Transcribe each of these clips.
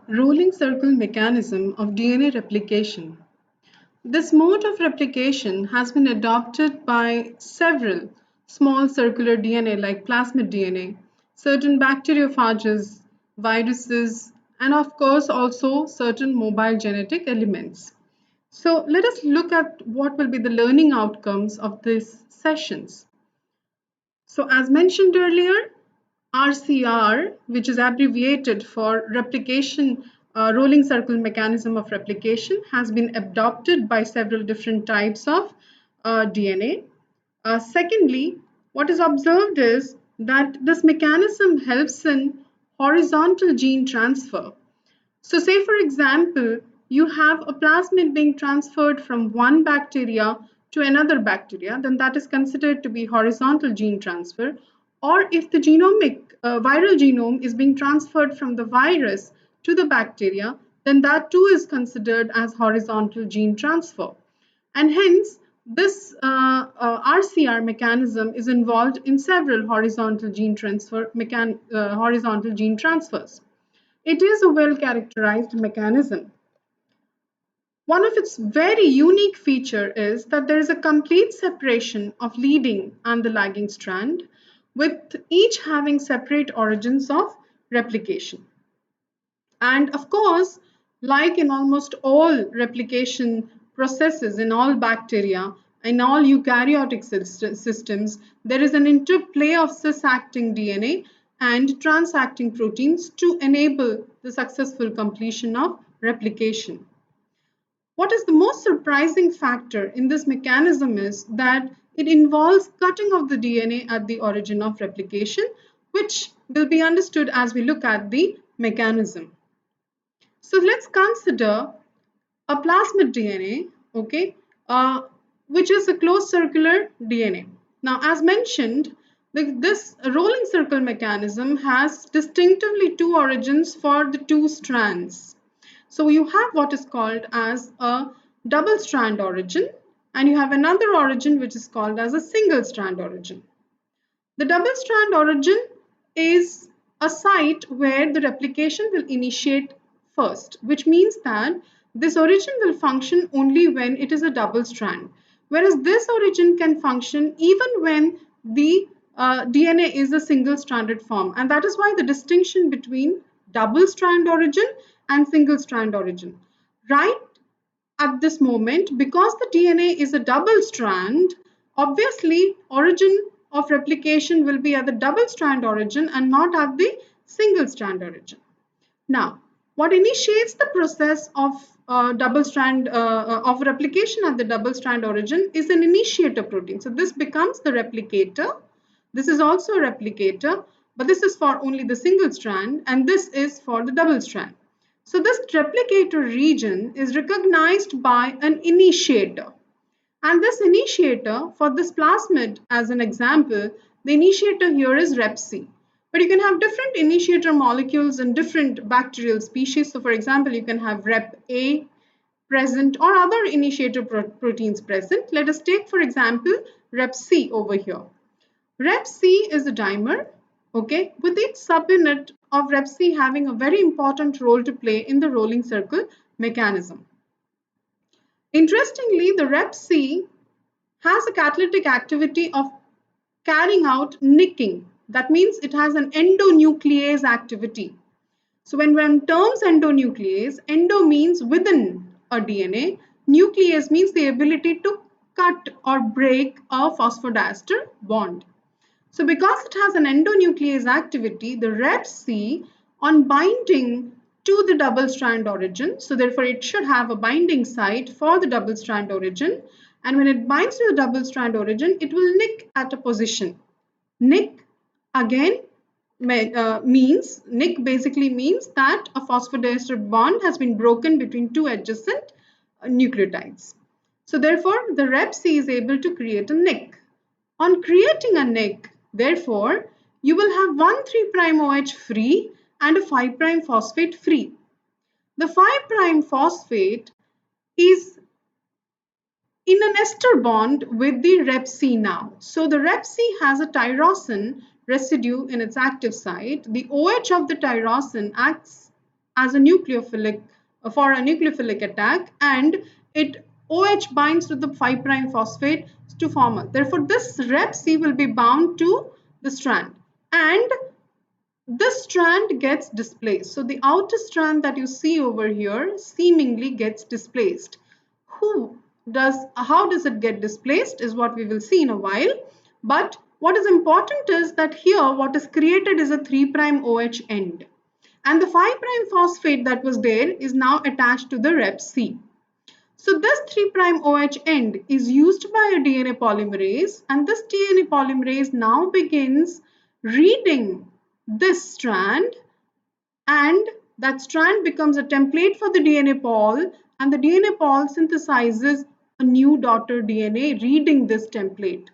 Rolling circle mechanism of DNA replication. This mode of replication has been adopted by several small circular DNA like plasmid DNA, certain bacteriophages, viruses, and of course also certain mobile genetic elements. So let us look at what will be the learning outcomes of these sessions. So as mentioned earlier, RCR, which is abbreviated for replication, rolling circle mechanism of replication, has been adopted by several different types of DNA. Secondly, what is observed is that this mechanism helps in horizontal gene transfer. So say for example, you have a plasmid being transferred from one bacteria to another bacteria, then that is considered to be horizontal gene transfer. Or if the viral genome is being transferred from the virus to the bacteria, then that too is considered as horizontal gene transfer. And hence, this RCR mechanism is involved in several horizontal gene transfers. It is a well-characterized mechanism. One of its very unique feature is that there is a complete separation of leading and the lagging strand, with each having separate origins of replication. And of course, like in almost all replication processes in all bacteria, in all eukaryotic systems, there is an interplay of cis-acting DNA and trans-acting proteins to enable the successful completion of replication. What is the most surprising factor in this mechanism is that it involves cutting of the DNA at the origin of replication, which will be understood as we look at the mechanism. So let's consider a plasmid DNA, okay, which is a closed circular DNA. Now, as mentioned, this rolling circle mechanism has distinctively two origins for the two strands. So you have what is called as a double strand origin, and you have another origin which is called as a single strand origin. The double strand origin is a site where the replication will initiate first, which means that this origin will function only when it is a double strand, whereas this origin can function even when the DNA is a single stranded form, and that is why the distinction between double strand origin and single strand origin. Right at this moment, because the DNA is a double strand, obviously origin of replication will be at the double strand origin and not at the single strand origin. Now, what initiates the process of double strand of replication at the double strand origin is an initiator protein. So this becomes the replicator. This is also a replicator, but this is for only the single strand, and this is for the double strand. So this replicator region is recognized by an initiator. And this initiator, for this plasmid as an example, the initiator here is Rep-C. But you can have different initiator molecules in different bacterial species. So for example, you can have Rep-A present or other initiator proteins present. Let us take, for example, Rep-C over here. Rep-C is a dimer, okay, with each subunit of Rep-C having a very important role to play in the rolling circle mechanism. Interestingly, the Rep-C has a catalytic activity of carrying out nicking. That means it has an endonuclease activity. So when one terms endonuclease, endo means within a DNA, nuclease means the ability to cut or break a phosphodiester bond. So because it has an endonuclease activity, the Rep-C on binding to the double strand origin, so therefore it should have a binding site for the double strand origin, and when it binds to the double strand origin, it will nick at a position. Nick again nick basically means that a phosphodiester bond has been broken between two adjacent nucleotides. So therefore the Rep-C is able to create a nick. On creating a nick, therefore, you will have one 3' OH free and a 5' phosphate free. The 5' phosphate is in an ester bond with the Rep-C now. So the Rep-C has a tyrosine residue in its active site. The OH of the tyrosine acts as a nucleophilic for a nucleophilic attack, and it OH binds to the 5' phosphate to form a. Therefore, this rep C will be bound to the strand, and this strand gets displaced. So the outer strand that you see over here seemingly gets displaced. How does it get displaced is what we will see in a while. But what is important is that here what is created is a 3' OH end. And the 5' phosphate that was there is now attached to the rep C. So this 3' OH end is used by a DNA polymerase, and this DNA polymerase now begins reading this strand, and that strand becomes a template for the DNA pol, and the DNA pol synthesizes a new daughter DNA reading this template.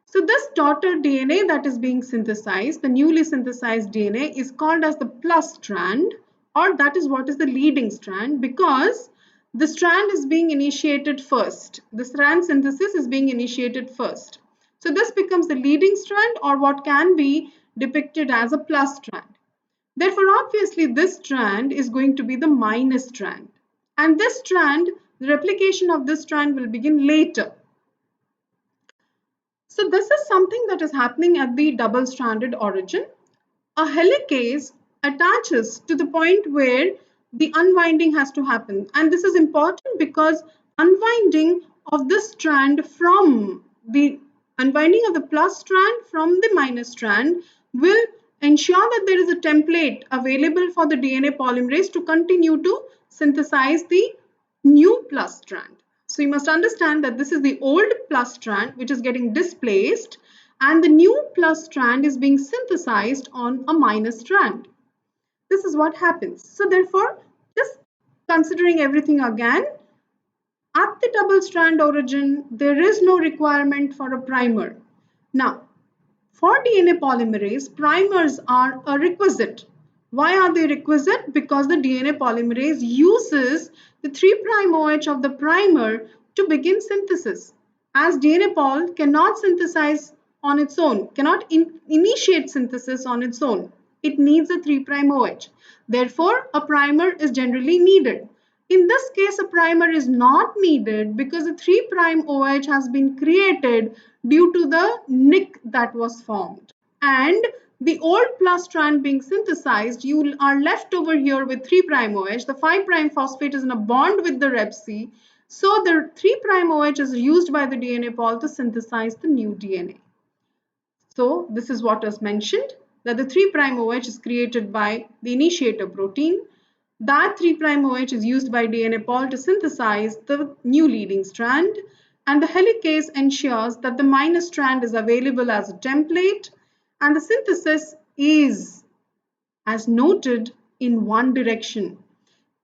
So this daughter DNA that is being synthesized, the newly synthesized DNA, is called as the plus strand, or that is what is the leading strand, because the strand is being initiated first. The strand synthesis is being initiated first. So this becomes the leading strand, or what can be depicted as a plus strand. Therefore, obviously, this strand is going to be the minus strand. And this strand, the replication of this strand will begin later. So this is something that is happening at the double-stranded origin. A helicase attaches to the point where the unwinding has to happen. And this is important because unwinding of this strand from the unwinding of the plus strand from the minus strand will ensure that there is a template available for the DNA polymerase to continue to synthesize the new plus strand. So you must understand that this is the old plus strand which is getting displaced, and the new plus strand is being synthesized on a minus strand. This is what happens. So therefore, just considering everything again, at the double strand origin, there is no requirement for a primer. Now, for DNA polymerase, primers are a requisite. Why are they requisite? Because the DNA polymerase uses the 3' OH of the primer to begin synthesis. As DNA pol cannot synthesize on its own, cannot initiate synthesis on its own. It needs a 3' OH. Therefore, a primer is generally needed. In this case, a primer is not needed because the 3' OH has been created due to the nick that was formed. And the old plus strand being synthesized, you are left over here with 3' OH. The 5' phosphate is in a bond with the rep C. So the 3' OH is used by the DNA pol to synthesize the new DNA. So this is what was mentioned, that the 3' OH is created by the initiator protein. That 3' OH is used by DNA pol to synthesize the new leading strand, and the helicase ensures that the minus strand is available as a template, and the synthesis is, as noted, in one direction.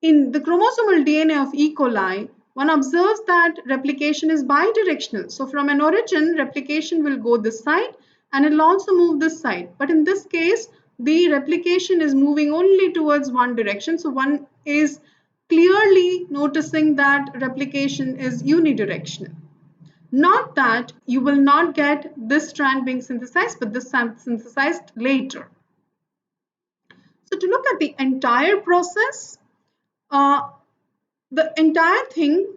In the chromosomal DNA of E. coli, one observes that replication is bidirectional. So from an origin, replication will go this side and it will also move this side. But in this case, the replication is moving only towards one direction. So one is clearly noticing that replication is unidirectional. Not that you will not get this strand being synthesized, but this synthesized later. So to look at the entire process, the entire thing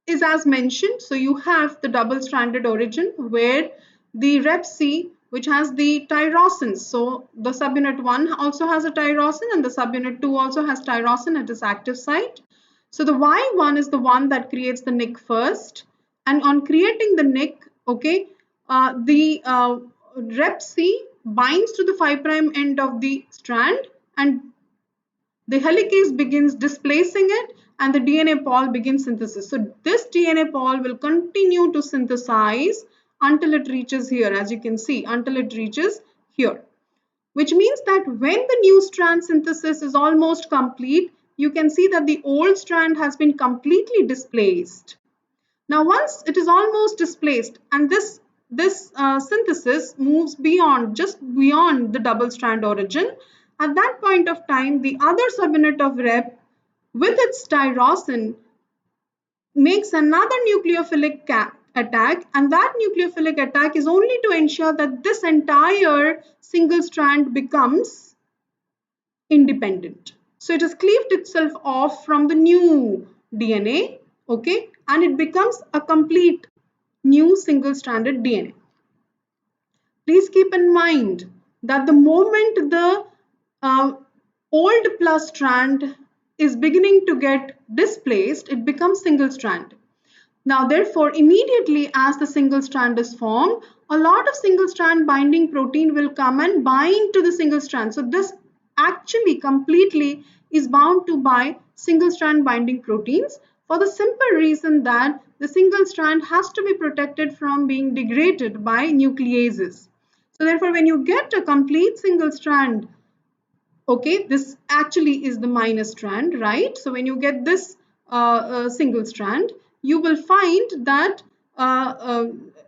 is as mentioned. So you have the double-stranded origin where the rep C, which has the tyrosine. So the subunit 1 also has a tyrosine, and the subunit 2 also has tyrosine at its active site. So the Y1 is the one that creates the nick first, and on creating the nick, okay, the rep C binds to the 5' end of the strand, and the helicase begins displacing it, and the DNA pol begins synthesis. So this DNA pol will continue to synthesize until it reaches here, as you can see, until it reaches here. Which means that when the new strand synthesis is almost complete, you can see that the old strand has been completely displaced. Now once it is almost displaced, and this synthesis moves beyond, just beyond the double strand origin, at that point of time, the other subunit of rep with its tyrosine makes another nucleophilic attack, and that nucleophilic attack is only to ensure that this entire single strand becomes independent. So it has cleaved itself off from the new DNA, okay, and it becomes a complete new single-stranded DNA. Please keep in mind that the moment the uh, old plus strand is beginning to get displaced, it becomes single strand. Now, therefore, immediately as the single strand is formed, a lot of single strand binding protein will come and bind to the single strand. So this actually completely is bound to by single strand binding proteins for the simple reason that the single strand has to be protected from being degraded by nucleases. So therefore, when you get a complete single strand, okay, this actually is the minus strand, right? So when you get this single strand, you will find that uh, uh,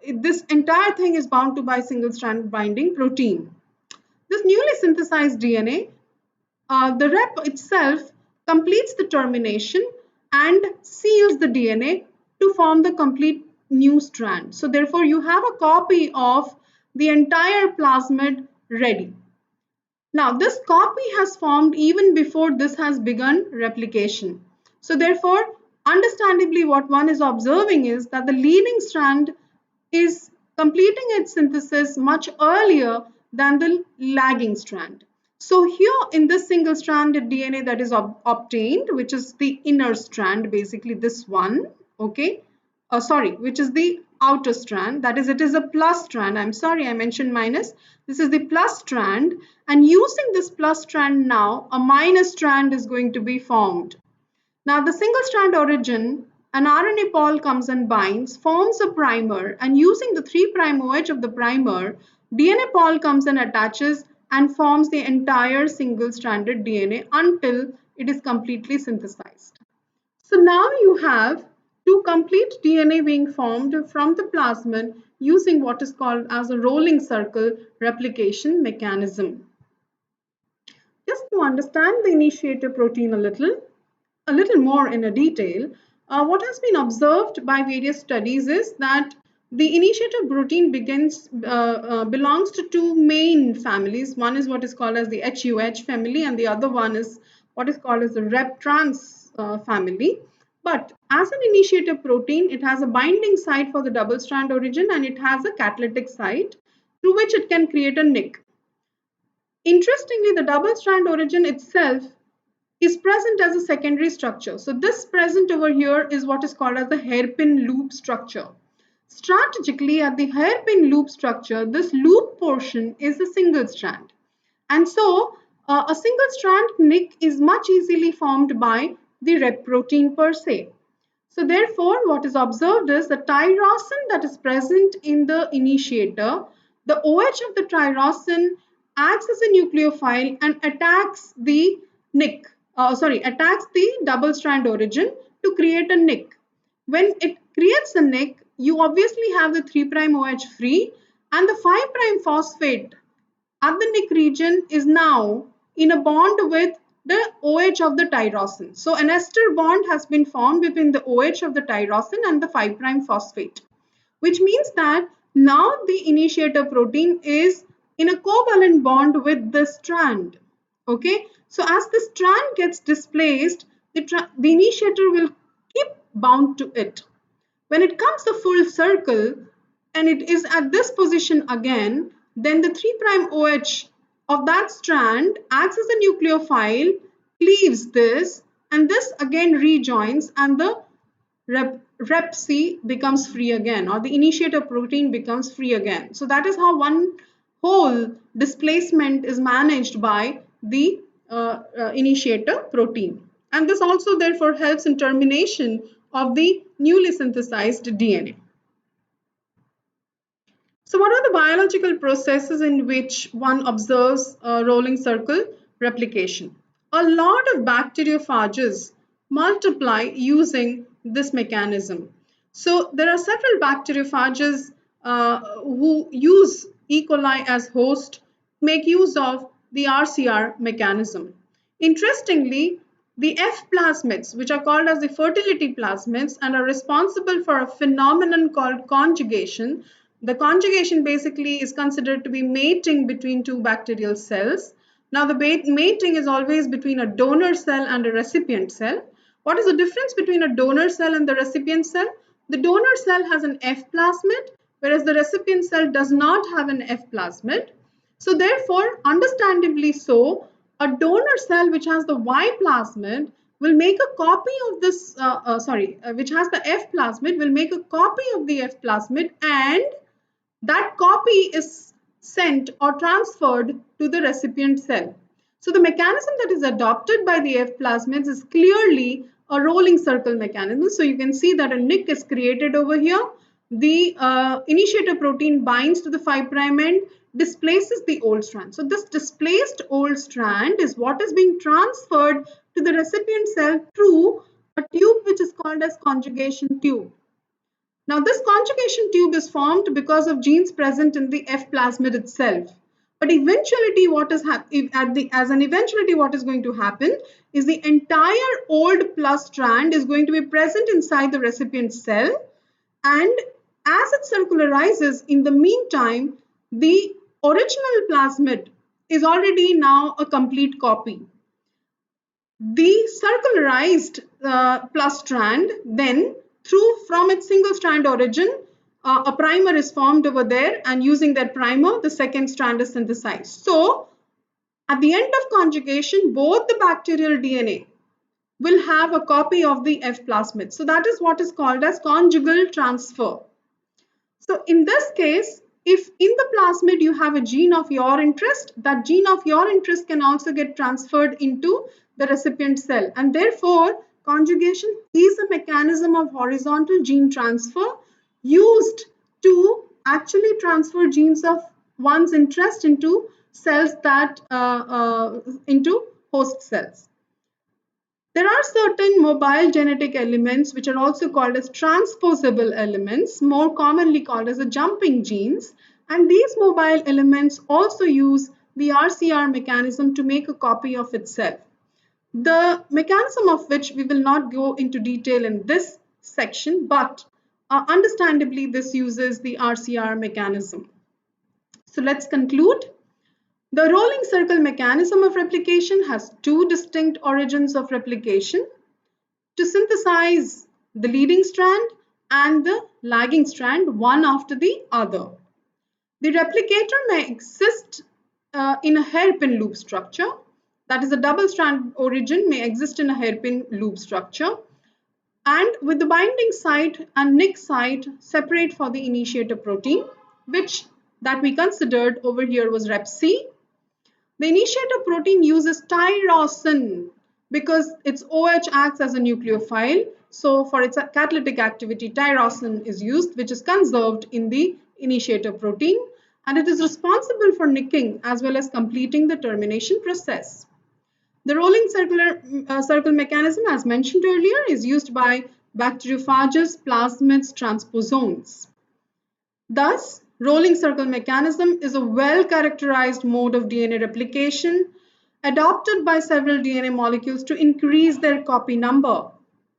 this entire thing is bound to by single strand binding protein. This newly synthesized DNA, the rep itself completes the termination and seals the DNA to form the complete new strand. So therefore you have a copy of the entire plasmid ready. Now, this copy has formed even before this has begun replication. So therefore, understandably, what one is observing is that the leading strand is completing its synthesis much earlier than the lagging strand. So here in this single stranded DNA that is obtained, which is the inner strand, basically this one, okay, sorry, which is the outer strand, that is, it is a plus strand. I'm sorry, I mentioned minus. This is the plus strand, and using this plus strand now, a minus strand is going to be formed. Now, the single strand origin, an RNA pol comes and binds, forms a primer, and using the 3' OH of the primer, DNA pol comes and attaches and forms the entire single stranded DNA until it is completely synthesized. So now you have two complete DNA being formed from the plasmid using what is called as a rolling circle replication mechanism. Just to understand the initiator protein a little more in a detail, what has been observed by various studies is that the initiator protein belongs to two main families. One is what is called as the HUH family, and the other one is what is called as the Rep trans family. But as an initiator protein, it has a binding site for the double strand origin, and it has a catalytic site through which it can create a nick. Interestingly, the double strand origin itself is present as a secondary structure. So this present over here is what is called as the hairpin loop structure. Strategically, at the hairpin loop structure, this loop portion is a single strand. And so a single strand nick is much easily formed by the rep protein per se. So therefore, what is observed is the tyrosine that is present in the initiator, the OH of the tyrosine acts as a nucleophile and attacks the nick, attacks the double strand origin to create a nick. When it creates a nick, you obviously have the 3' OH free, and the 5' phosphate at the nick region is now in a bond with the OH of the tyrosine. So an ester bond has been formed between the OH of the tyrosine and the 5' phosphate, which means that now the initiator protein is in a covalent bond with the strand. Okay, so as the strand gets displaced, the initiator will keep bound to it. When it comes the full circle and it is at this position again, then the 3' OH of that strand acts as a nucleophile, cleaves this, and this again rejoins, and the rep C becomes free again, or the initiator protein becomes free again. So that is how one whole displacement is managed by the initiator protein. And this also therefore helps in termination of the newly synthesized DNA. So what are the biological processes in which one observes rolling circle replication? A lot of bacteriophages multiply using this mechanism. So there are several bacteriophages who use E. coli as host, make use of the RCR mechanism. Interestingly, the F plasmids, which are called as the fertility plasmids and are responsible for a phenomenon called conjugation. The conjugation basically is considered to be mating between two bacterial cells. Now, the mating is always between a donor cell and a recipient cell. What is the difference between a donor cell and the recipient cell? The donor cell has an F plasmid, whereas the recipient cell does not have an F plasmid. So therefore, understandably so, a donor cell which has the Y plasmid will make a copy of this, which has the F plasmid will make a copy of the F plasmid, and that copy is sent or transferred to the recipient cell. So the mechanism that is adopted by the F plasmids is clearly a rolling circle mechanism. So you can see that a nick is created over here. The initiator protein binds to the 5' end, displaces the old strand. So this displaced old strand is what is being transferred to the recipient cell through a tube which is called as conjugation tube. Now, this conjugation tube is formed because of genes present in the F plasmid itself. But eventually, what is as an eventuality, what is going to happen is the entire old plus strand is going to be present inside the recipient cell, and as it circularizes, in the meantime, the original plasmid is already now a complete copy. The circularized plus strand then from its single strand origin, a primer is formed over there, and using that primer, the second strand is synthesized. So at the end of conjugation, both the bacterial DNA will have a copy of the F plasmid. So that is what is called as conjugal transfer. So in this case, if in the plasmid you have a gene of your interest, that gene of your interest can also get transferred into the recipient cell. And therefore, conjugation is a mechanism of horizontal gene transfer used to actually transfer genes of one's interest into cells into host cells. There are certain mobile genetic elements which are also called as transposable elements, more commonly called as the jumping genes. And these mobile elements also use the RCR mechanism to make a copy of itself. The mechanism of which we will not go into detail in this section, but understandably this uses the RCR mechanism. So let's conclude. The rolling circle mechanism of replication has two distinct origins of replication: to synthesize the leading strand and the lagging strand one after the other. The replicator may exist in a hairpin loop structure. That is, a double strand origin may exist in a hairpin loop structure, and with the binding site and nick site separate for the initiator protein, which that we considered over here was Rep C. The initiator protein uses tyrosine because its OH acts as a nucleophile. So for its catalytic activity, tyrosine is used, which is conserved in the initiator protein, and it is responsible for nicking as well as completing the termination process. The rolling circle mechanism, as mentioned earlier, is used by bacteriophages, plasmids, transposons. Thus, rolling circle mechanism is a well-characterized mode of DNA replication adopted by several DNA molecules to increase their copy number,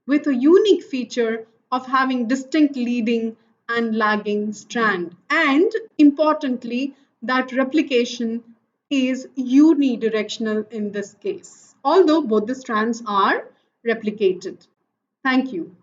with a unique feature of having distinct leading and lagging strand. And importantly, that replication is unidirectional in this case, although both the strands are replicated. Thank you.